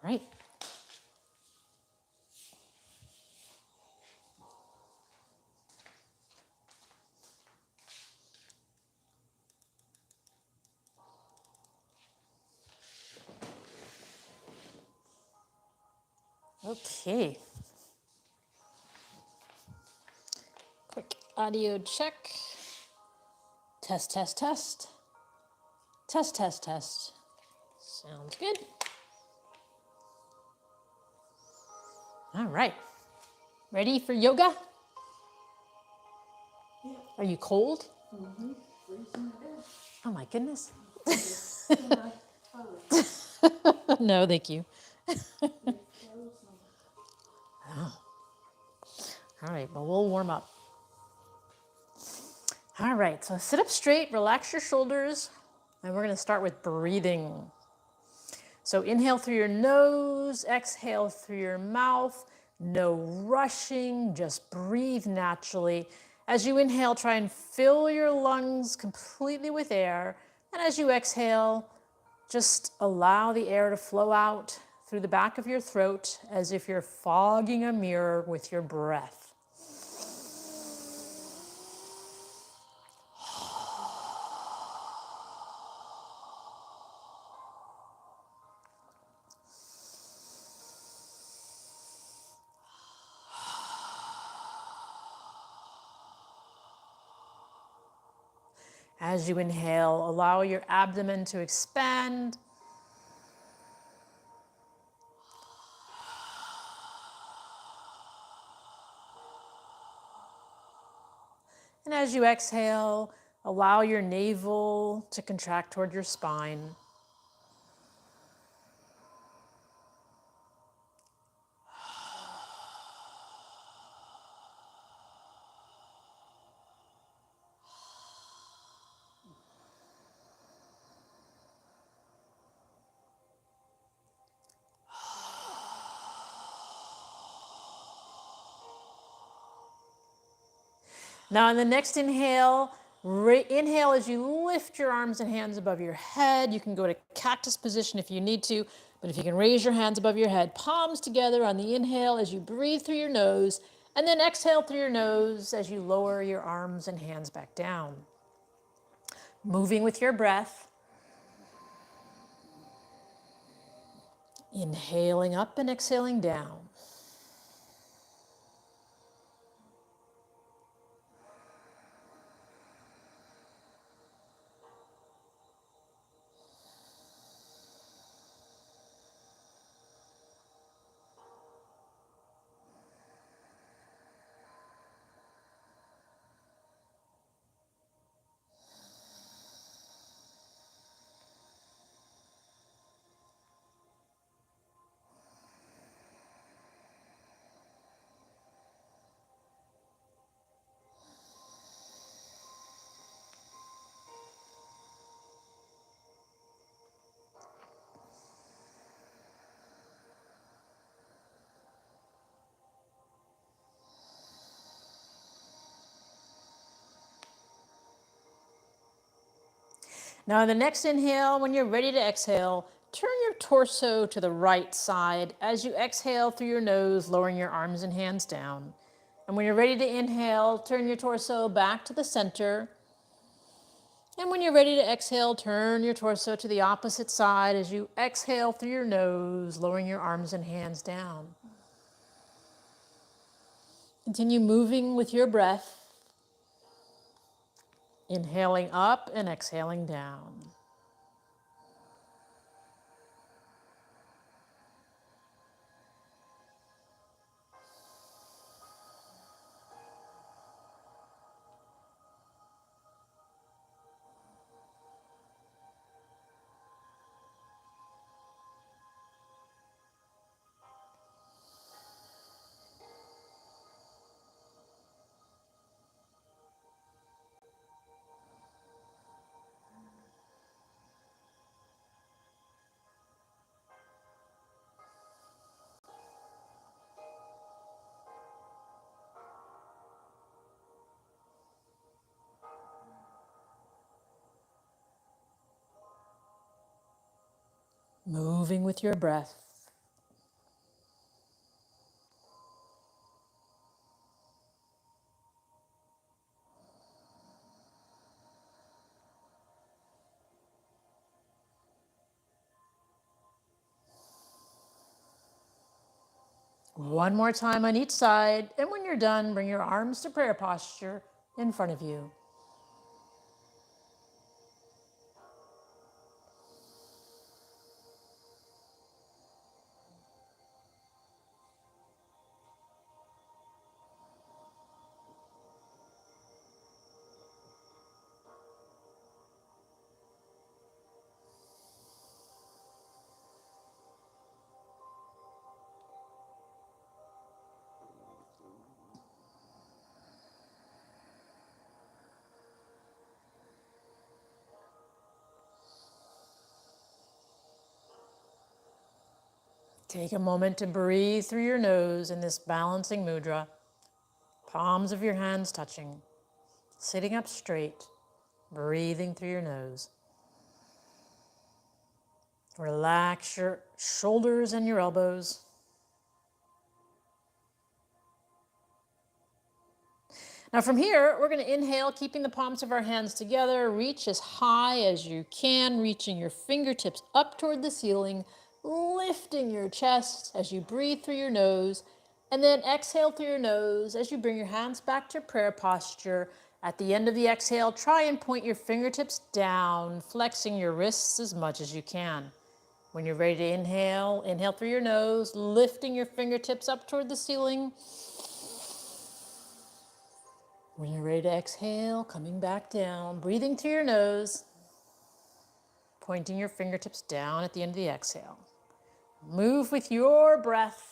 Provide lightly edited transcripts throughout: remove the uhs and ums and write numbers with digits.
right. Okay. Quick audio check. Test, test, test. Test, test, test. Sounds good. All right. Ready for yoga? Yeah. Are you cold? Mm-hmm. Freezing to death. Oh my goodness. In my toilet. No, thank you. It's frozen. All right, well, we'll warm up. All right, so sit up straight, relax your shoulders, and we're going to start with breathing. So inhale through your nose, exhale through your mouth. No rushing, just breathe naturally. As you inhale, try and fill your lungs completely with air. And as you exhale, just allow the air to flow out through the back of your throat as if you're fogging a mirror with your breath. As you inhale, allow your abdomen to expand. And as you exhale, allow your navel to contract toward your spine. Now, on the next inhale, inhale as you lift your arms and hands above your head. You can go to cactus position if you need to, but if you can raise your hands above your head, palms together on the inhale as you breathe through your nose, and then exhale through your nose as you lower your arms and hands back down. Moving with your breath. Inhaling up and exhaling down. Now, on the next inhale, when you're ready to exhale, turn your torso to the right side as you exhale through your nose, lowering your arms and hands down. And when you're ready to inhale, turn your torso back to the center. And when you're ready to exhale, turn your torso to the opposite side as you exhale through your nose, lowering your arms and hands down. Continue moving with your breath, inhaling up and exhaling down. Moving with your breath. One more time on each side, and when you're done, bring your arms to prayer posture in front of you. Take a moment to breathe through your nose in this balancing mudra. Palms of your hands touching. Sitting up straight, breathing through your nose. Relax your shoulders and your elbows. Now from here, we're going to inhale, keeping the palms of our hands together. Reach as high as you can, reaching your fingertips up toward the ceiling, lifting your chest as you breathe through your nose, and then exhale through your nose as you bring your hands back to prayer posture. At the end of the exhale, try and point your fingertips down, flexing your wrists as much as you can. When you're ready to inhale, inhale through your nose, lifting your fingertips up toward the ceiling. When you're ready to exhale, coming back down, breathing through your nose, pointing your fingertips down at the end of the exhale. Move with your breath.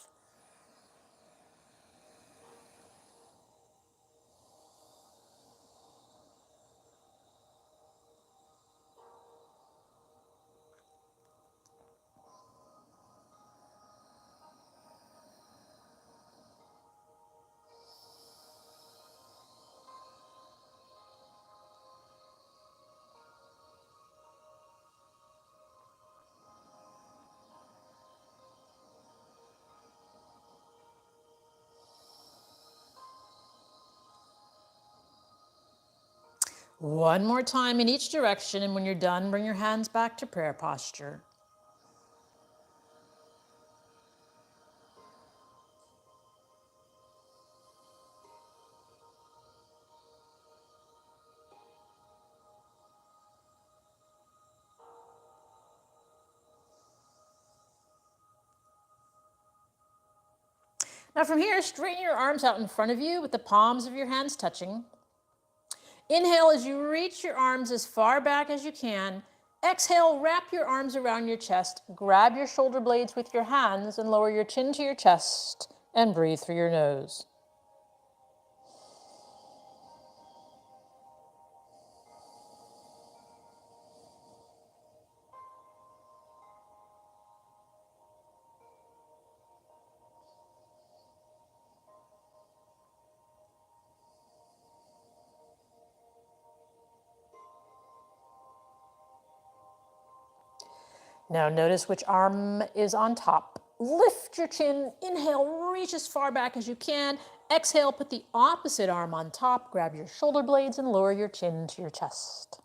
One more time in each direction, and when you're done, bring your hands back to prayer posture. Now from here, straighten your arms out in front of you with the palms of your hands touching. Inhale as you reach your arms as far back as you can. Exhale, wrap your arms around your chest, grab your shoulder blades with your hands and lower your chin to your chest and breathe through your nose. Now notice which arm is on top. Lift your chin, inhale, reach as far back as you can. Exhale, put the opposite arm on top, grab your shoulder blades and lower your chin to your chest.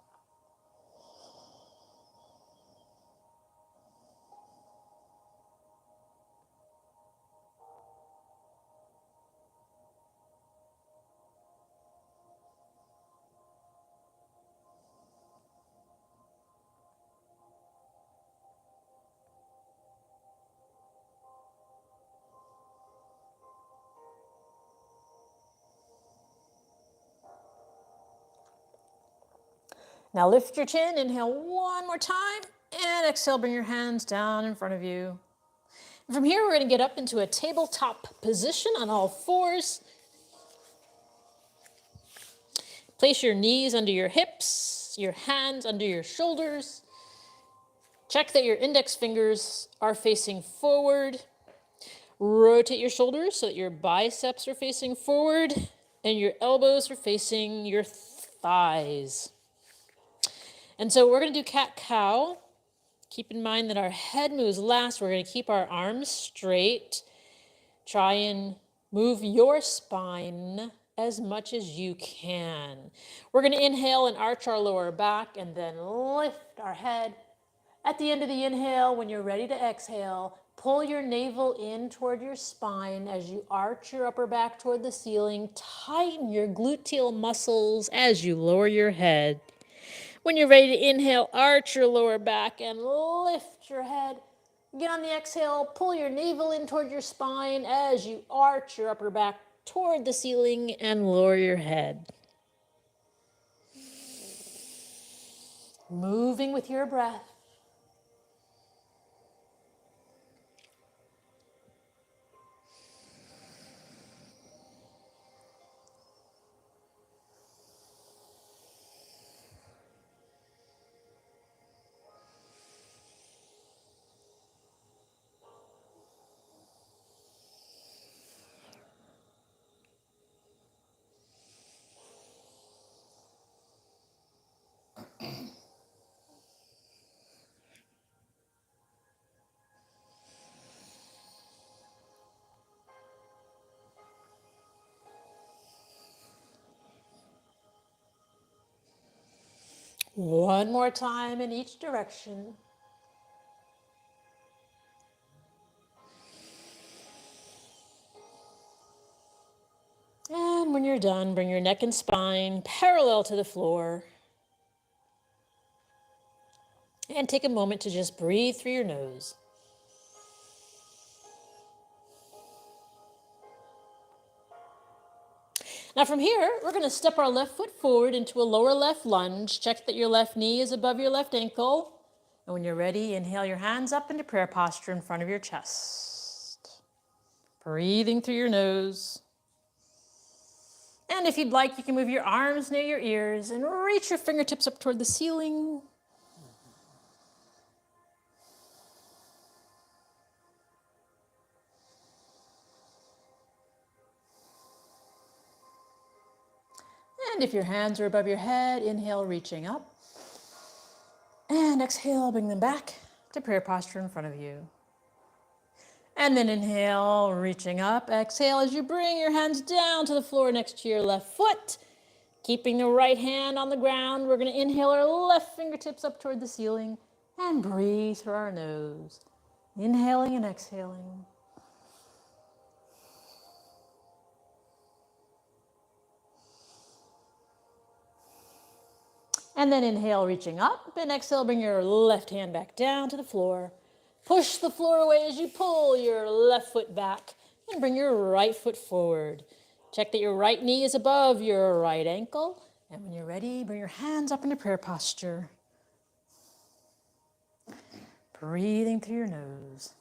Now lift your chin, inhale one more time, and exhale, bring your hands down in front of you. From here, we're going to get up into a tabletop position on all fours. Place your knees under your hips, your hands under your shoulders. Check that your index fingers are facing forward. Rotate your shoulders so that your biceps are facing forward and your elbows are facing your thighs. And so we're going to do cat-cow. Keep in mind that our head moves last. We're going to keep our arms straight. Try and move your spine as much as you can. We're going to inhale and arch our lower back and then lift our head. At the end of the inhale, when you're ready to exhale, Pull your navel in toward your spine as you arch your upper back toward the ceiling. Tighten your gluteal muscles as you lower your head. When you're ready to inhale, arch your lower back and lift your head. Again on the exhale, pull your navel in toward your spine as you arch your upper back toward the ceiling and lower your head. Moving with your breath. One more time in each direction. And when you're done, bring your neck and spine parallel to the floor. And take a moment to just breathe through your nose. Now from here, we're going to step our left foot forward into a lower left lunge. Check that your left knee is above your left ankle. And when you're ready, inhale your hands up into prayer posture in front of your chest. Breathing through your nose. And if you'd like, you can move your arms near your ears and reach your fingertips up toward the ceiling. And if your hands are above your head, inhale, reaching up. And exhale, bring them back to prayer posture in front of you. And then inhale, reaching up. Exhale as you bring your hands down to the floor next to your left foot. Keeping the right hand on the ground, we're going to inhale our left fingertips up toward the ceiling and breathe through our nose. Inhaling and exhaling. And then inhale, reaching up, and exhale, bring your left hand back down to the floor. Push the floor away as you pull your left foot back and bring your right foot forward. Check that your right knee is above your right ankle. And when you're ready, bring your hands up into prayer posture. Breathing through your nose.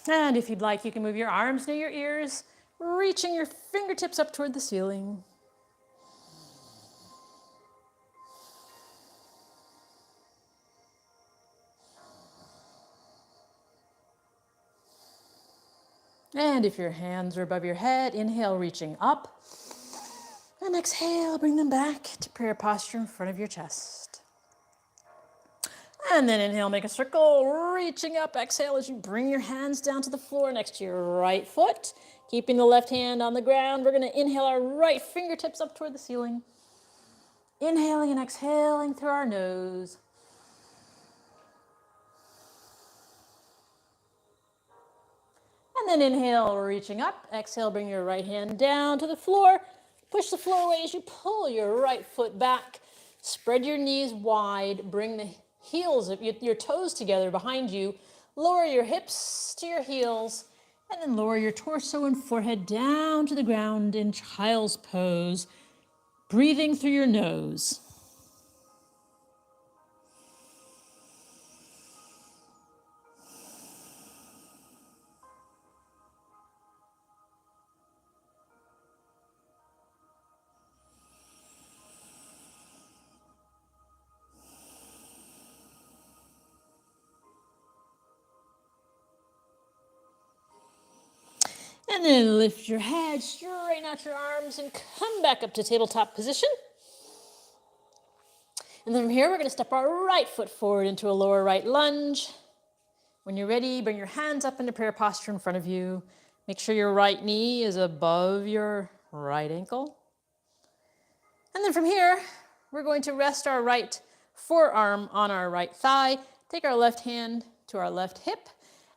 And if you'd like, you can move your arms near your ears, reaching your fingertips up toward the ceiling. And if your hands are above your head, inhale, reaching up. And exhale, bring them back to prayer posture in front of your chest. And then inhale, make a circle, reaching up. Exhale as you bring your hands down to the floor next to your right foot. Keeping the left hand on the ground, we're going to inhale our right fingertips up toward the ceiling. Inhaling and exhaling through our nose. And then inhale, reaching up. Exhale, bring your right hand down to the floor. Push the floor away as you pull your right foot back. Spread your knees wide. Bring the heels of your toes together behind you. Lower your hips to your heels. And then lower your torso and forehead down to the ground in child's pose. Breathing through your nose. And then lift your head, straighten out your arms, and come back up to tabletop position. And then from here, we're going to step our right foot forward into a lower right lunge. When you're ready, bring your hands up into prayer posture in front of you. Make sure your right knee is above your right ankle. And then from here, we're going to rest our right forearm on our right thigh. Take our left hand to our left hip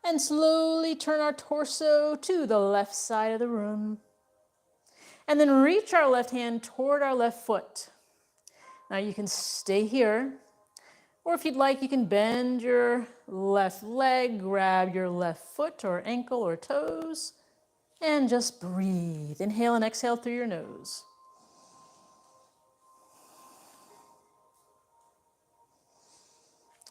and slowly turn our torso to the left side of the room. And then reach our left hand toward our left foot. Now you can stay here, or if you'd like, you can bend your left leg, grab your left foot or ankle or toes, and just breathe. Inhale and exhale through your nose.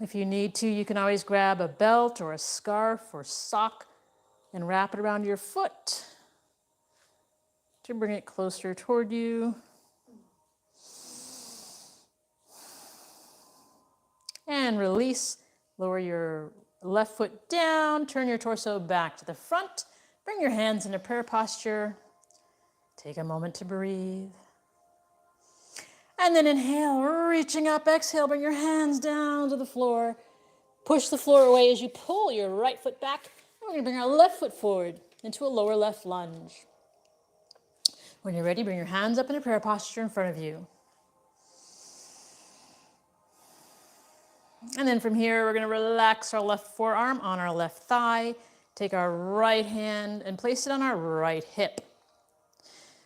If you need to, you can always grab a belt or a scarf or sock and wrap it around your foot to bring it closer toward you. And release. Lower your left foot down, turn your torso back to the front. Bring your hands into prayer posture. Take a moment to breathe. And then inhale, reaching up, exhale, bring your hands down to the floor. Push the floor away as you pull your right foot back. And we're gonna bring our left foot forward into a lower left lunge. When you're ready, bring your hands up in a prayer posture in front of you. And then from here, we're gonna relax our left forearm on our left thigh. Take our right hand and place it on our right hip.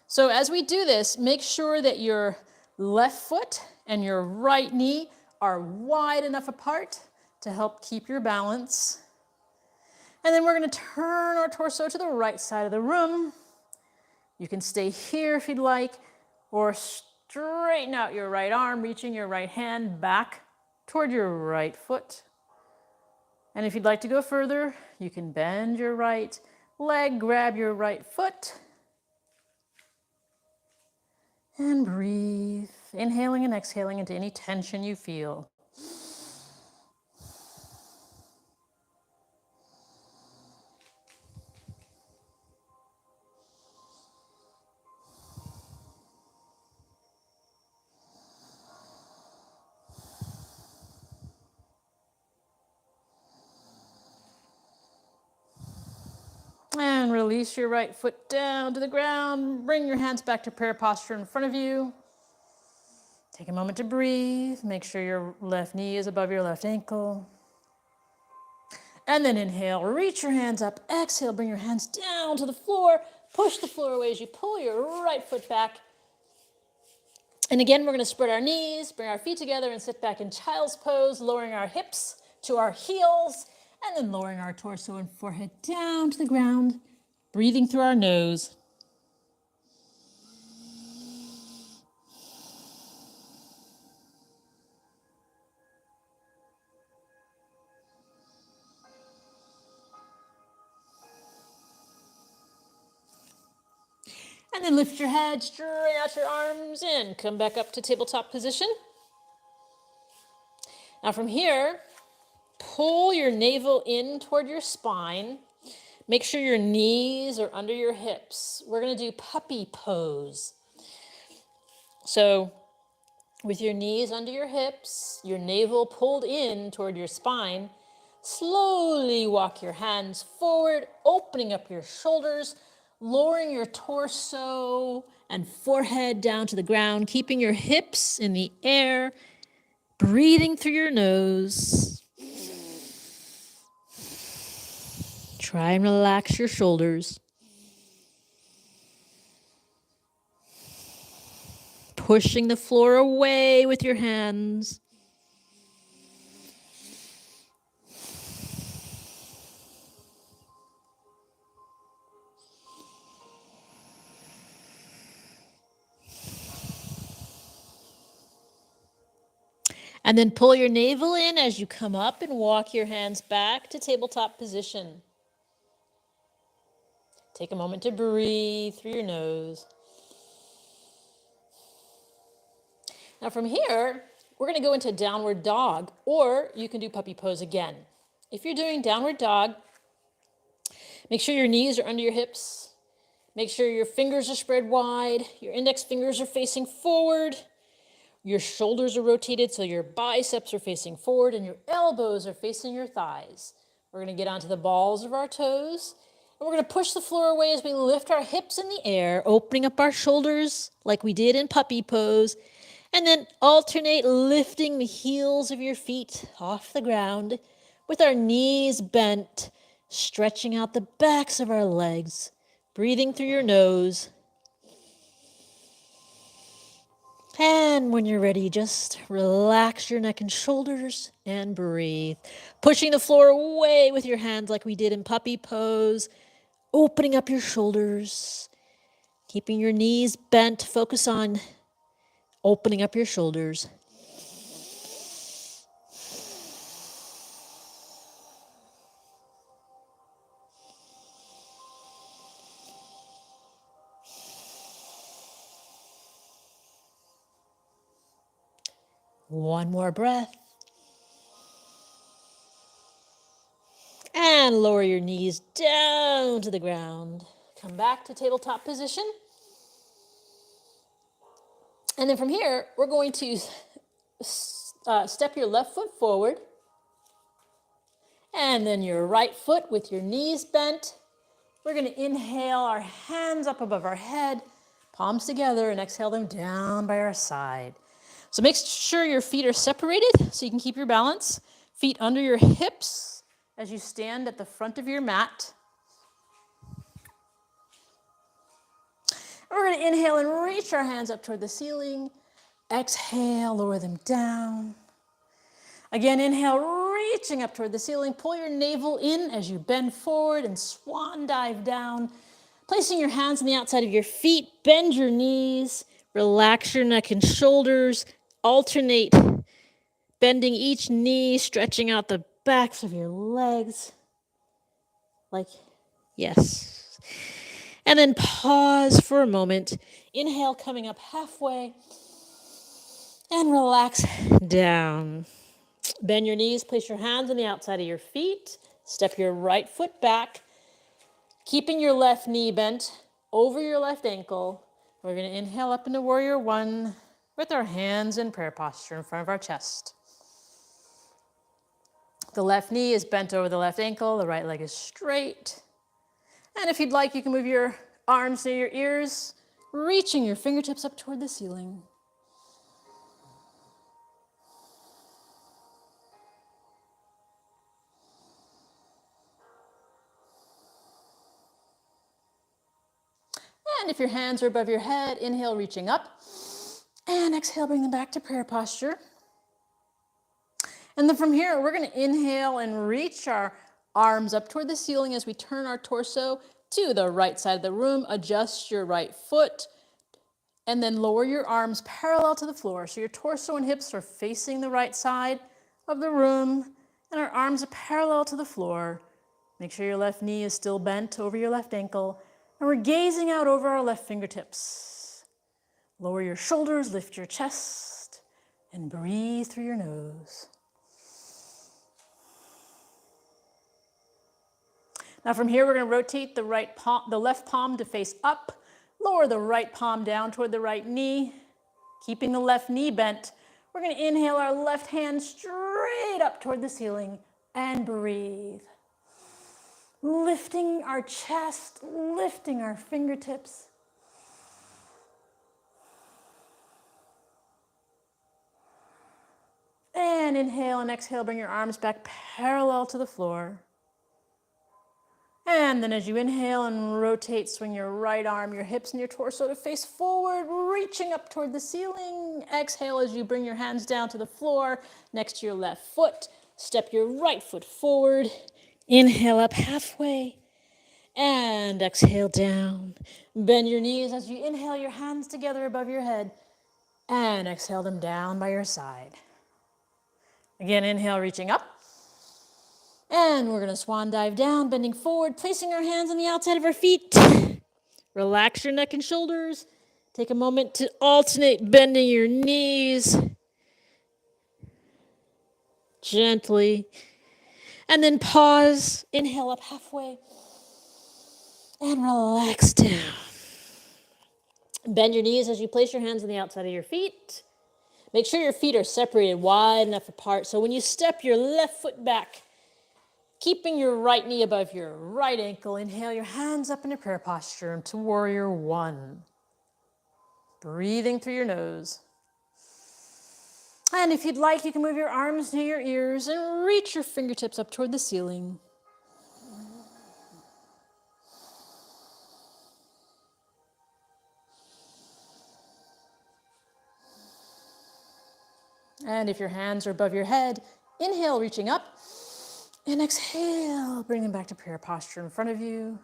So as we do this, make sure that your left foot and your right knee are wide enough apart to help keep your balance. And then we're going to turn our torso to the right side of the room. You can stay here if you'd like, or straighten out your right arm, reaching your right hand back toward your right foot. And if you'd like to go further, you can bend your right leg, grab your right foot, and breathe, inhaling and exhaling into any tension you feel. And release your right foot down to the ground. Bring your hands back to prayer posture in front of you. Take a moment to breathe. Make sure your left knee is above your left ankle. And then inhale, reach your hands up. Exhale, bring your hands down to the floor. Push the floor away as you pull your right foot back. And again, we're going to spread our knees, bring our feet together and sit back in child's pose, lowering our hips to our heels, and then lowering our torso and forehead down to the ground, breathing through our nose. And then lift your head, straighten out your arms, and come back up to tabletop position. Now from here, pull your navel in toward your spine. Make sure your knees are under your hips. We're going to do puppy pose. So with your knees under your hips, your navel pulled in toward your spine, slowly walk your hands forward, opening up your shoulders, lowering your torso and forehead down to the ground, keeping your hips in the air, breathing through your nose. Try and relax your shoulders. Pushing the floor away with your hands. And then pull your navel in as you come up and walk your hands back to tabletop position. Take a moment to breathe through your nose. Now from here, we're going to go into downward dog, or you can do puppy pose again. If you're doing downward dog, make sure your knees are under your hips. Make sure your fingers are spread wide. Your index fingers are facing forward. Your shoulders are rotated so your biceps are facing forward and your elbows are facing your thighs. We're going to get onto the balls of our toes. And we're going to push the floor away as we lift our hips in the air, opening up our shoulders like we did in puppy pose. And then alternate lifting the heels of your feet off the ground with our knees bent, stretching out the backs of our legs, breathing through your nose. And when you're ready, just relax your neck and shoulders and breathe. Pushing the floor away with your hands like we did in puppy pose. Opening up your shoulders. Keeping your knees bent. Focus on opening up your shoulders. One more breath. And lower your knees down to the ground. Come back to tabletop position. And then from here, we're going to step your left foot forward. And then your right foot with your knees bent. We're going to inhale our hands up above our head, palms together, and exhale them down by our side. So make sure your feet are separated so you can keep your balance. Feet under your hips as you stand at the front of your mat. And we're going to inhale and reach our hands up toward the ceiling. Exhale, lower them down. Again, inhale, reaching up toward the ceiling. Pull your navel in as you bend forward and swan dive down. Placing your hands on the outside of your feet, bend your knees, relax your neck and shoulders, alternate bending each knee, stretching out the backs of your legs. Like, yes. And then pause for a moment. Inhale, coming up halfway, and relax down. Bend your knees, place your hands on the outside of your feet, step your right foot back, keeping your left knee bent over your left ankle. We're going to inhale up into Warrior One with our hands in prayer posture in front of our chest. The left knee is bent over the left ankle, the right leg is straight. And if you'd like, you can move your arms near your ears, reaching your fingertips up toward the ceiling. And if your hands are above your head, inhale, reaching up. And exhale, bring them back to prayer posture. And then from here, we're going to inhale and reach our arms up toward the ceiling as we turn our torso to the right side of the room. Adjust your right foot. And then lower your arms parallel to the floor. So your torso and hips are facing the right side of the room. And our arms are parallel to the floor. Make sure your left knee is still bent over your left ankle. And we're gazing out over our left fingertips. Lower your shoulders, lift your chest, and breathe through your nose. Now from here, we're going to rotate the left palm to face up. Lower the right palm down toward the right knee, keeping the left knee bent. We're going to inhale our left hand straight up toward the ceiling and breathe. Lifting our chest, lifting our fingertips. And inhale and exhale, bring your arms back parallel to the floor. And then as you inhale and rotate, swing your right arm, your hips and your torso to face forward, reaching up toward the ceiling. Exhale as you bring your hands down to the floor next to your left foot. Step your right foot forward. Inhale up halfway. And exhale down. Bend your knees as you inhale your hands together above your head. And exhale them down by your side. Again, inhale, reaching up. And we're going to swan dive down, bending forward, placing our hands on the outside of our feet. Relax your neck and shoulders. Take a moment to alternate bending your knees gently. And then pause, inhale up halfway, and relax down. Bend your knees as you place your hands on the outside of your feet. Make sure your feet are separated wide enough apart so when you step your left foot back, keeping your right knee above your right ankle, inhale your hands up into prayer posture into Warrior One. Breathing through your nose. And if you'd like, you can move your arms near your ears and reach your fingertips up toward the ceiling. And if your hands are above your head, inhale, reaching up, and exhale, bring them back to prayer posture in front of you.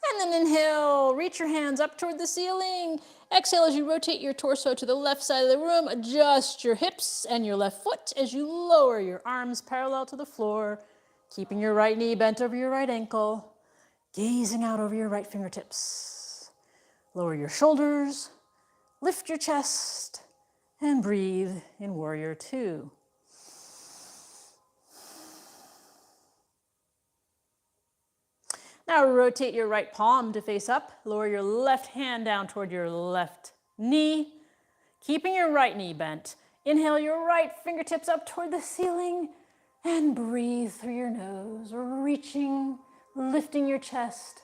And then inhale, reach your hands up toward the ceiling. Exhale as you rotate your torso to the left side of the room. Adjust your hips and your left foot as you lower your arms parallel to the floor, keeping your right knee bent over your right ankle, gazing out over your right fingertips. Lower your shoulders, lift your chest, and breathe in Warrior Two. Now rotate your right palm to face up. Lower your left hand down toward your left knee, keeping your right knee bent. Inhale your right fingertips up toward the ceiling and breathe through your nose, reaching, lifting your chest.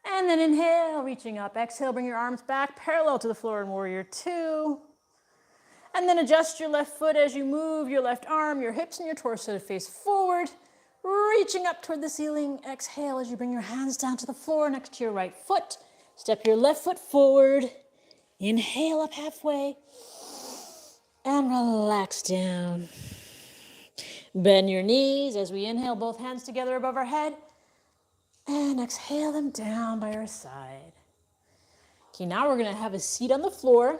And then inhale, reaching up. Exhale, bring your arms back parallel to the floor in Warrior Two. And then adjust your left foot as you move your left arm, your hips, and your torso to face forward, reaching up toward the ceiling. Exhale as you bring your hands down to the floor next to your right foot. Step your left foot forward. Inhale up halfway. And relax down. Bend your knees as we inhale, both hands together above our head. And exhale them down by our side. Okay, now we're going to have a seat on the floor.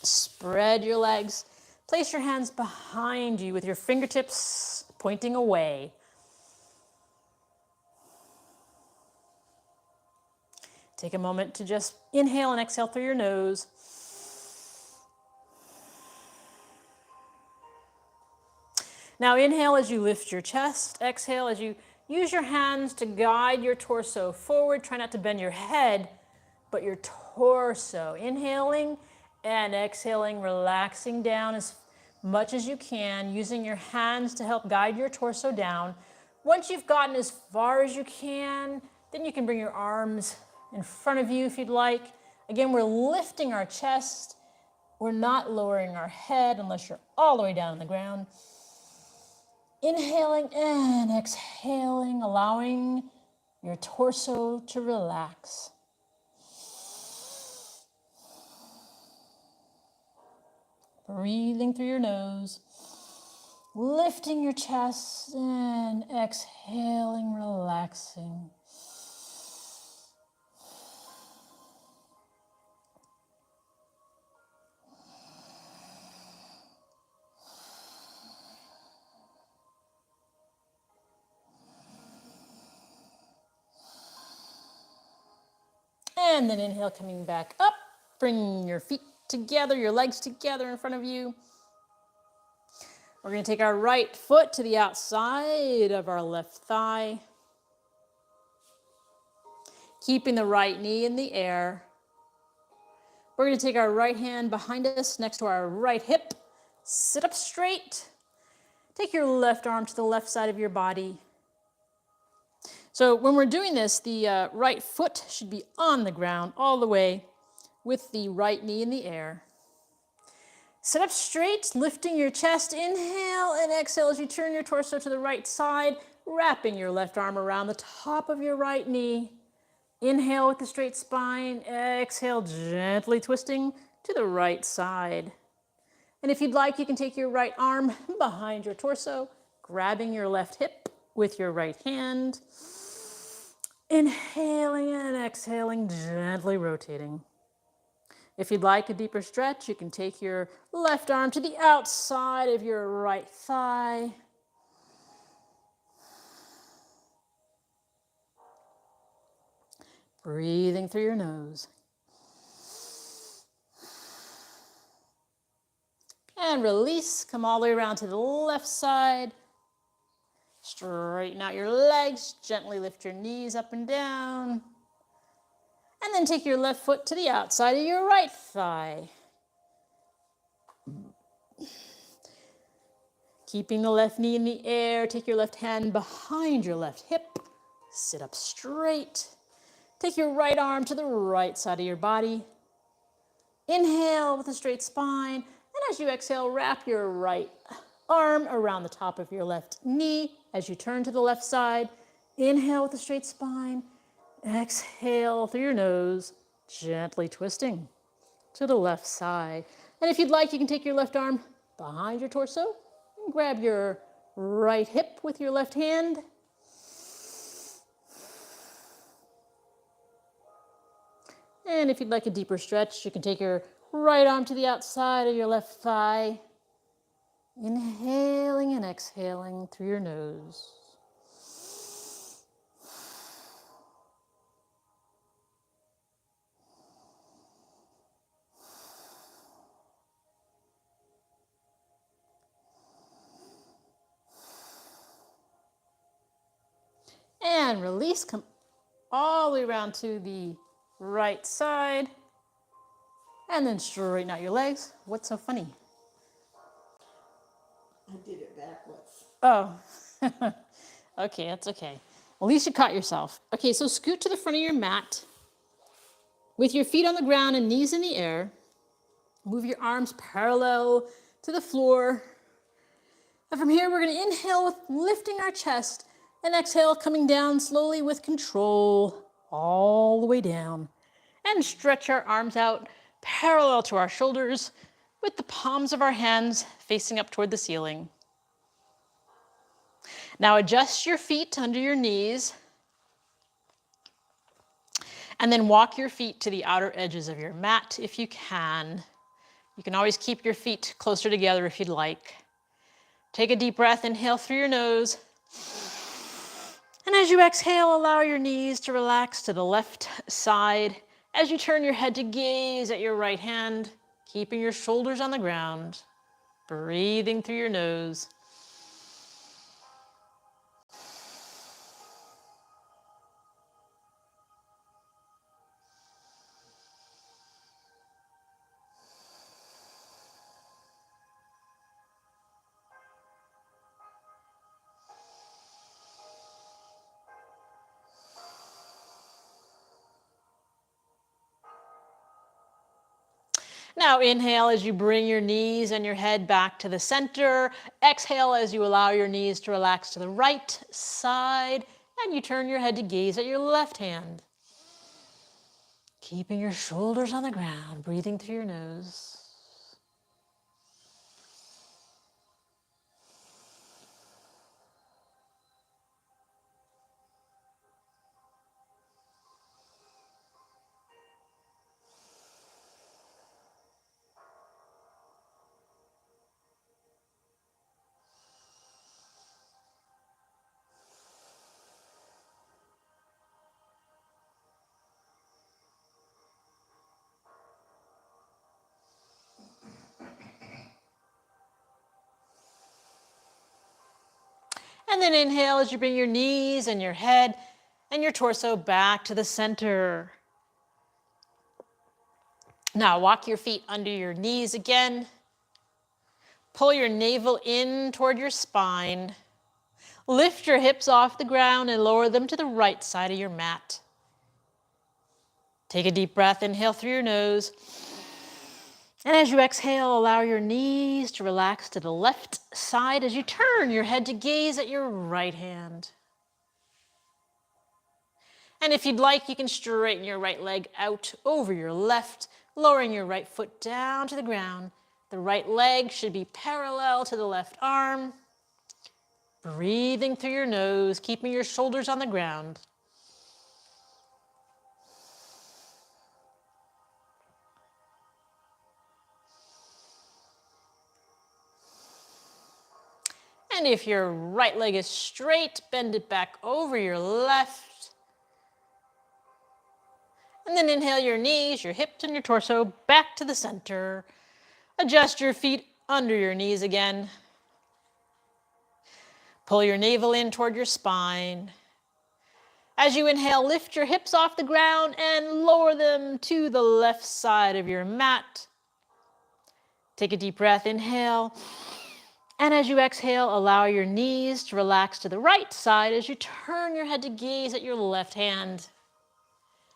Spread your legs. Place your hands behind you with your fingertips pointing away. Take a moment to just inhale and exhale through your nose. Now inhale as you lift your chest. Exhale as you use your hands to guide your torso forward. Try not to bend your head, but your torso. Inhaling and exhaling, relaxing down as much as you can, using your hands to help guide your torso down. Once you've gotten as far as you can, then you can bring your arms in front of you if you'd like. Again, we're lifting our chest. We're not lowering our head unless you're all the way down on the ground. Inhaling and exhaling, allowing your torso to relax. Breathing through your nose, lifting your chest and exhaling, relaxing. And then inhale, coming back up. Bring your feet together, your legs together in front of you. We're going to take our right foot to the outside of our left thigh. Keeping the right knee in the air. We're going to take our right hand behind us next to our right hip. Sit up straight. Take your left arm to the left side of your body. So when we're doing this, the right foot should be on the ground all the way with the right knee in the air. Sit up straight, lifting your chest. Inhale and exhale as you turn your torso to the right side, wrapping your left arm around the top of your right knee. Inhale with the straight spine. Exhale, gently twisting to the right side. And if you'd like, you can take your right arm behind your torso, grabbing your left hip with your right hand. Inhaling and exhaling, gently rotating. If you'd like a deeper stretch, you can take your left arm to the outside of your right thigh. Breathing through your nose. And release, come all the way around to the left side. Straighten out your legs, gently lift your knees up and down. And then take your left foot to the outside of your right thigh. Keeping the left knee in the air, take your left hand behind your left hip. Sit up straight. Take your right arm to the right side of your body. Inhale with a straight spine. And as you exhale, wrap your right arm around the top of your left knee as you turn to the left side. Inhale with a straight spine. Exhale through your nose, gently twisting to the left side. And if you'd like, you can take your left arm behind your torso and grab your right hip with your left hand. And if you'd like a deeper stretch, you can take your right arm to the outside of your left thigh. Inhaling and exhaling through your nose. And release, come all the way around to the right side. And then straighten out your legs. What's so funny? I did it backwards. Oh, okay, that's okay. At least you caught yourself. Okay, so scoot to the front of your mat with your feet on the ground and knees in the air. Move your arms parallel to the floor. And from here, we're going to inhale with lifting our chest and exhale, coming down slowly with control all the way down. And stretch our arms out parallel to our shoulders with the palms of our hands facing up toward the ceiling. Now adjust your feet under your knees and then walk your feet to the outer edges of your mat if you can. You can always keep your feet closer together if you'd like. Take a deep breath, inhale through your nose. And as you exhale, allow your knees to relax to the left side as you turn your head to gaze at your right hand, keeping your shoulders on the ground, breathing through your nose. Now inhale as you bring your knees and your head back to the center. Exhale as you allow your knees to relax to the right side and you turn your head to gaze at your left hand. Keeping your shoulders on the ground, breathing through your nose. And then inhale as you bring your knees and your head and your torso back to the center. Now walk your feet under your knees again. Pull your navel in toward your spine. Lift your hips off the ground and lower them to the right side of your mat. Take a deep breath, inhale through your nose. And as you exhale, allow your knees to relax to the left side as you turn your head to gaze at your right hand. And if you'd like, you can straighten your right leg out over your left, lowering your right foot down to the ground. The right leg should be parallel to the left arm. Breathing through your nose, keeping your shoulders on the ground. And if your right leg is straight, bend it back over your left. And then inhale your knees, your hips, and your torso back to the center. Adjust your feet under your knees again. Pull your navel in toward your spine. As you inhale, lift your hips off the ground and lower them to the left side of your mat. Take a deep breath, inhale. And as you exhale, allow your knees to relax to the right side as you turn your head to gaze at your left hand.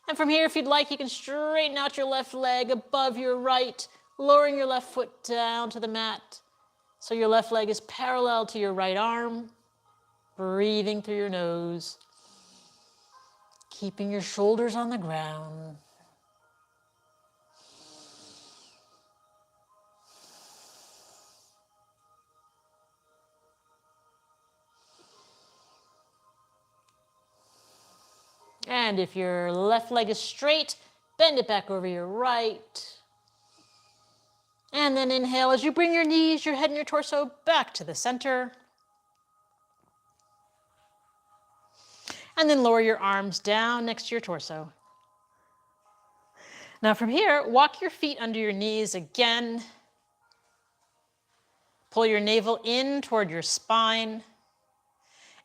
And from here, if you'd like, you can straighten out your left leg above your right, lowering your left foot down to the mat so your left leg is parallel to your right arm. Breathing through your nose, keeping your shoulders on the ground. And if your left leg is straight, bend it back over your right. And then inhale as you bring your knees, your head, and your torso back to the center. And then lower your arms down next to your torso. Now from here, walk your feet under your knees again. Pull your navel in toward your spine.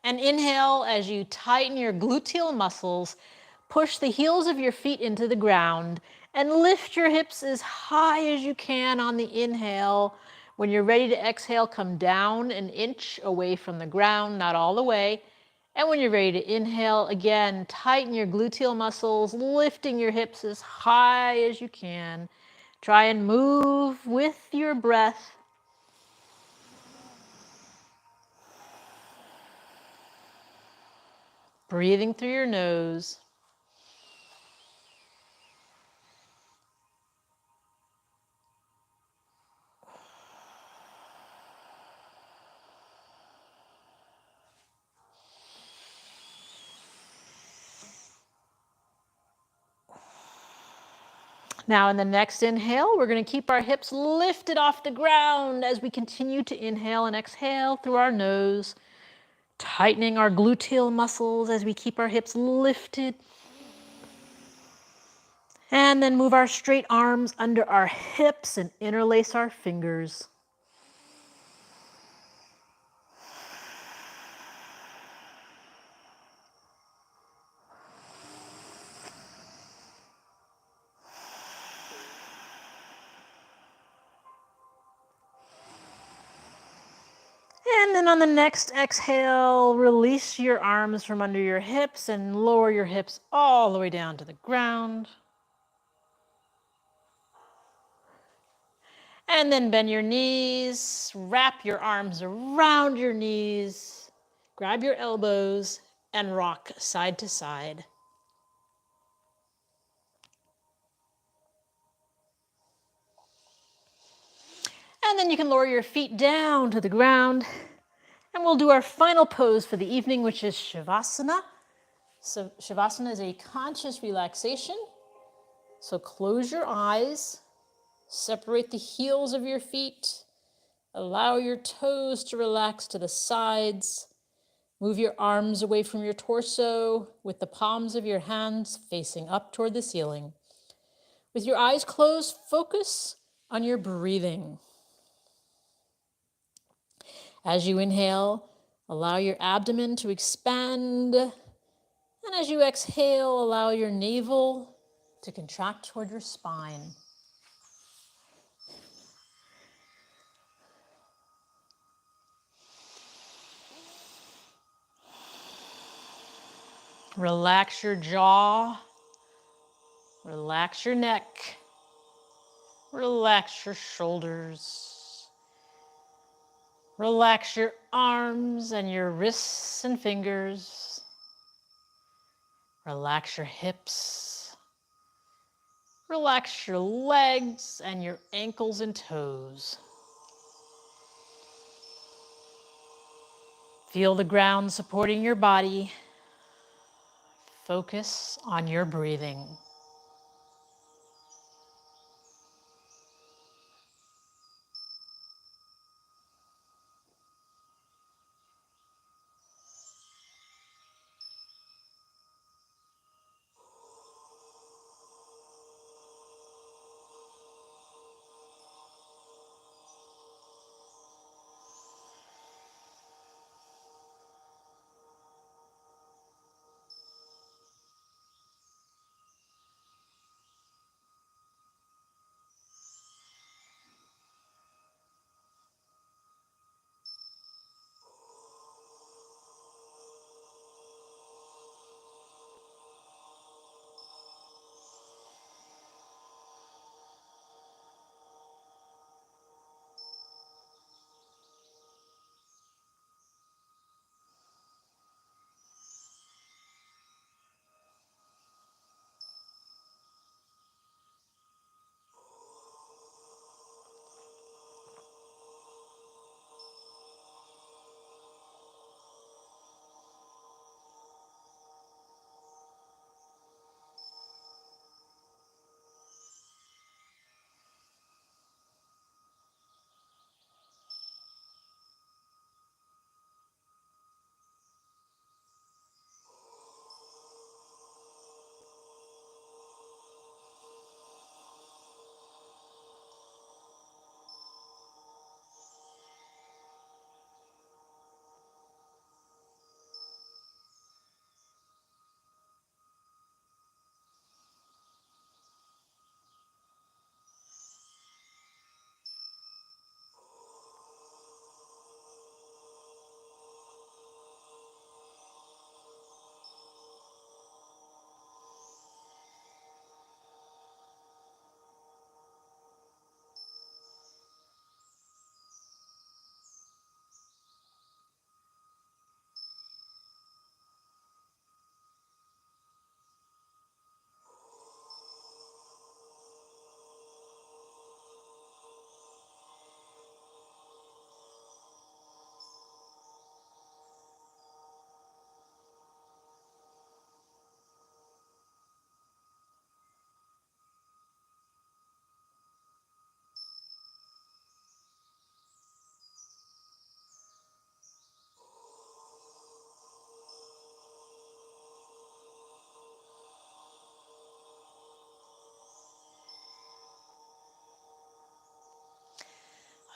And inhale as you tighten your gluteal muscles, push the heels of your feet into the ground, and lift your hips as high as you can on the inhale. When you're ready to exhale, come down an inch away from the ground, not all the way. And when you're ready to inhale, again, tighten your gluteal muscles, lifting your hips as high as you can. Try and move with your breath. Breathing through your nose. Now in the next inhale, we're going to keep our hips lifted off the ground as we continue to inhale and exhale through our nose, tightening our gluteal muscles as we keep our hips lifted. And then move our straight arms under our hips and interlace our fingers. And then on the next exhale, release your arms from under your hips and lower your hips all the way down to the ground. And then bend your knees, wrap your arms around your knees, grab your elbows, and rock side to side. And then you can lower your feet down to the ground. And we'll do our final pose for the evening, which is Shavasana. So Shavasana is a conscious relaxation. So close your eyes, separate the heels of your feet, allow your toes to relax to the sides. Move your arms away from your torso with the palms of your hands facing up toward the ceiling. With your eyes closed, focus on your breathing. As you inhale, allow your abdomen to expand. And as you exhale, allow your navel to contract toward your spine. Relax your jaw. Relax your neck. Relax your shoulders. Relax your arms and your wrists and fingers. Relax your hips. Relax your legs and your ankles and toes. Feel the ground supporting your body. Focus on your breathing.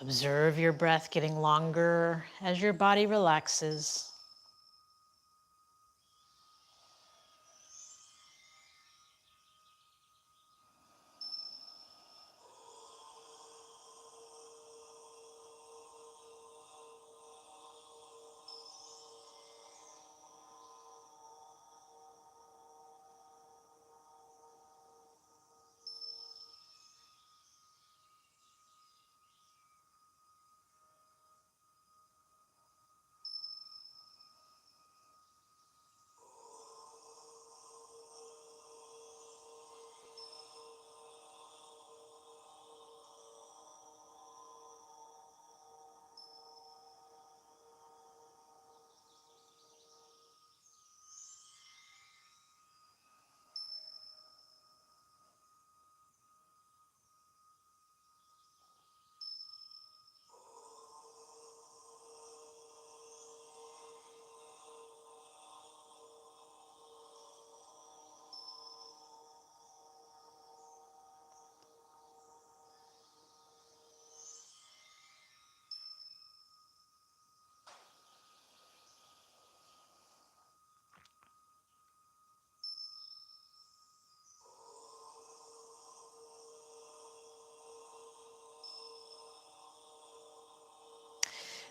Observe your breath getting longer as your body relaxes.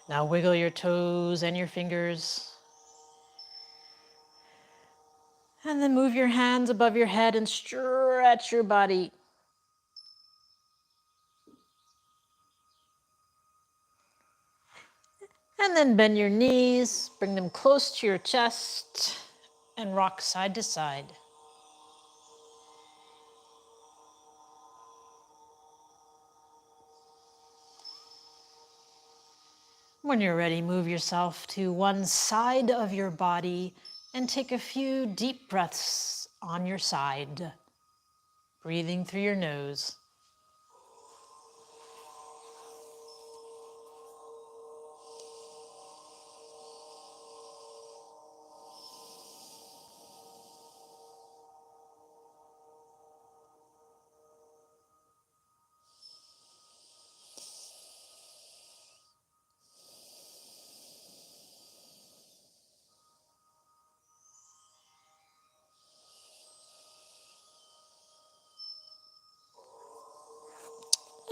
Now wiggle your toes and your fingers. And then move your hands above your head and stretch your body. And then bend your knees, bring them close to your chest, and rock side to side. When you're ready, move yourself to one side of your body and take a few deep breaths on your side, breathing through your nose.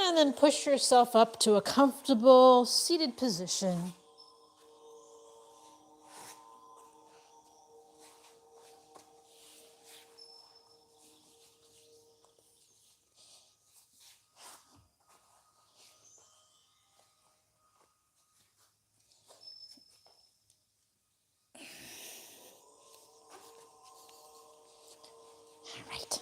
And then push yourself up to a comfortable seated position. All right.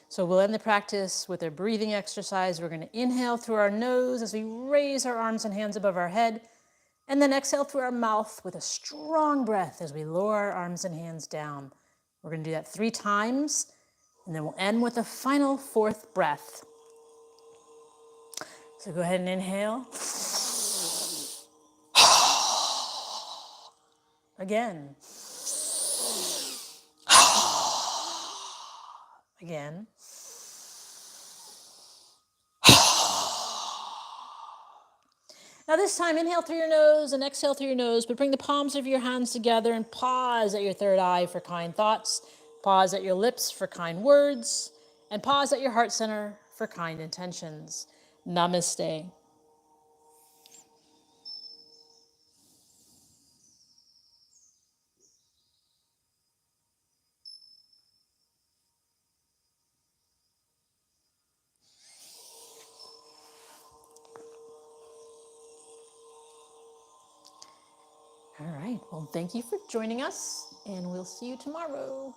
So we'll end the practice with a breathing exercise. We're going to inhale through our nose as we raise our arms and hands above our head, and then exhale through our mouth with a strong breath as we lower our arms and hands down. We're going to do that 3 times, and then we'll end with a final 4th breath. So go ahead and inhale. Again. Again. Now this time, inhale through your nose and exhale through your nose, but bring the palms of your hands together and pause at your third eye for kind thoughts, pause at your lips for kind words, and pause at your heart center for kind intentions. Namaste. All right, well, thank you for joining us, and we'll see you tomorrow.